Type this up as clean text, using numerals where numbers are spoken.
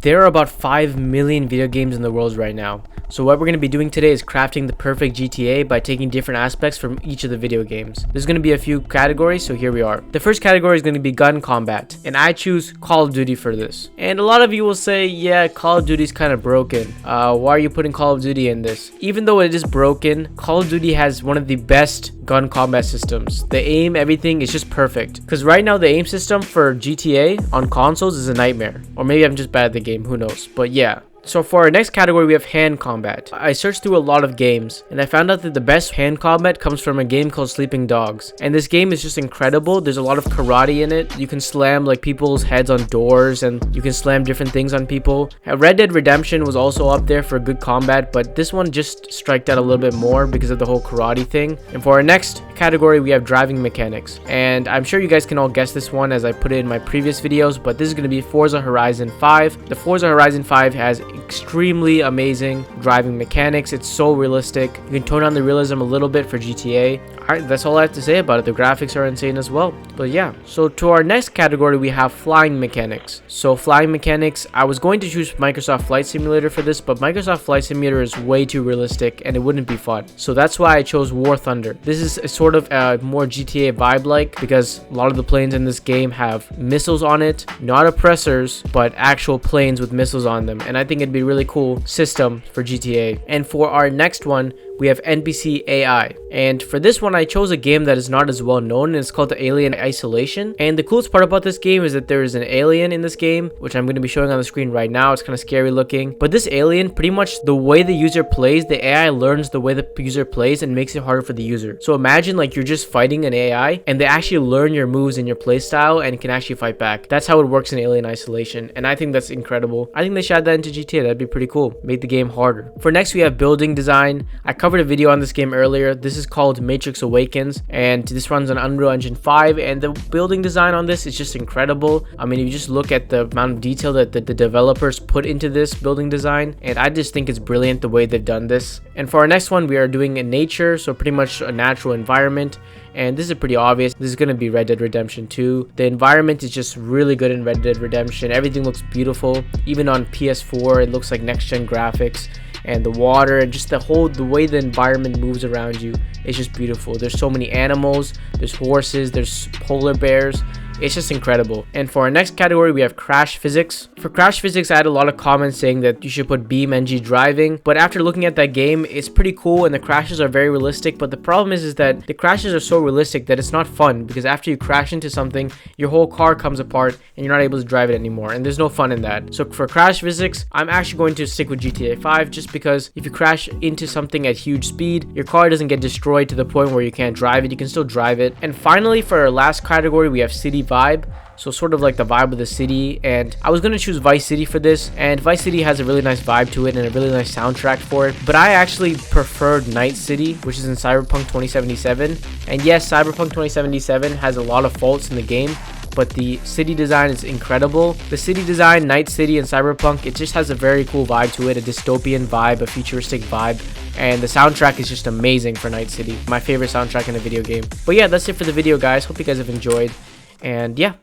There are about 5 million video games in the world right now. So what we're going to be doing today is crafting the perfect GTA by taking different aspects from each of the video games. There's going to be a few categories, so here we are. The first category is going to be gun combat, and I choose Call of Duty for this. And a lot of you will say, yeah, Call of Duty is kind of broken. Why are you putting Call of Duty in this? Even though it is broken, Call of Duty has one of the best gun combat systems. The aim, everything is just perfect. Because right now the aim system for GTA on consoles is a nightmare. Or maybe I'm just bad at the game, who knows. But yeah. So for our next category, we have hand combat. I searched through a lot of games, and I found out that the best hand combat comes from a game called Sleeping Dogs. And this game is just incredible. There's a lot of karate in it. You can slam like people's heads on doors, and you can slam different things on people. Red Dead Redemption was also up there for good combat, but this one just striked out a little bit more because of the whole karate thing. And for our next category, we have driving mechanics. And I'm sure you guys can all guess this one as I put it in my previous videos, but this is going to be Forza Horizon 5. The Forza Horizon 5 has extremely amazing driving mechanics. It's so realistic. You can tone down the realism a little bit for GTA. Alright, that's all I have to say about it. The graphics are insane as well. But yeah, so to our next category, we have flying mechanics. So flying mechanics, I was going to choose Microsoft Flight Simulator for this, but Microsoft Flight Simulator is way too realistic and it wouldn't be fun. So that's why I chose War Thunder. This is a sort of a more GTA vibe like, because a lot of the planes in this game have missiles on it, not oppressors, but actual planes with missiles on them. And I think it'd be a really cool system for GTA. And for our next one, we have NPC AI. And for this one, I chose a game that is not as well known, and it's called the Alien Isolation. And the coolest part about this game is that there is an alien in this game, which I'm going to be showing on the screen right now. It's kind of scary looking. But this alien, pretty much the way the user plays, the AI learns the way the user plays and makes it harder for the user. So imagine like you're just fighting an AI and they actually learn your moves and your play style and can actually fight back. That's how it works in Alien Isolation. And I think that's incredible. I think they should add that into GTA. That'd be pretty cool. Make the game harder. For next, we have building design. I covered a video on this game earlier. This is called Matrix Awakens, and this runs on Unreal Engine 5, and the building design on this is just incredible. I mean, if you just look at the amount of detail that the developers put into this building design, and I just think it's brilliant the way they've done this. And for our next one, we are doing in nature, so pretty much a natural environment. And this is pretty obvious. This is going to be Red Dead Redemption 2. The environment is just really good in Red Dead Redemption. Everything looks beautiful. Even on PS4, it looks like next-gen graphics. And the water and just the way the environment moves around you is just beautiful. There's so many animals. There's horses. There's polar bears. It's just incredible. And for our next category, we have crash physics. For crash physics, I had a lot of comments saying that you should put BeamNG driving, but after looking at that game, it's pretty cool and the crashes are very realistic. But the problem is that the crashes are so realistic that it's not fun, because after you crash into something, your whole car comes apart and you're not able to drive it anymore, and there's no fun in that. So for crash physics, I'm actually going to stick with GTA 5, just because if you crash into something at huge speed, your car doesn't get destroyed to the point where you can't drive it. You can still drive it. And finally, for our last category, we have city vibe. So sort of like the vibe of the city, and I was going to choose Vice City for this, and Vice City has a really nice vibe to it and a really nice soundtrack for it, but I actually preferred Night City, which is in Cyberpunk 2077. And yes, Cyberpunk 2077 has a lot of faults in the game, but the city design is incredible. The city design, Night City and Cyberpunk, it just has a very cool vibe to it, a dystopian vibe, a futuristic vibe, and the soundtrack is just amazing for Night City. My favorite soundtrack in a video game. But yeah, that's it for the video, guys. Hope you guys have enjoyed, and yeah.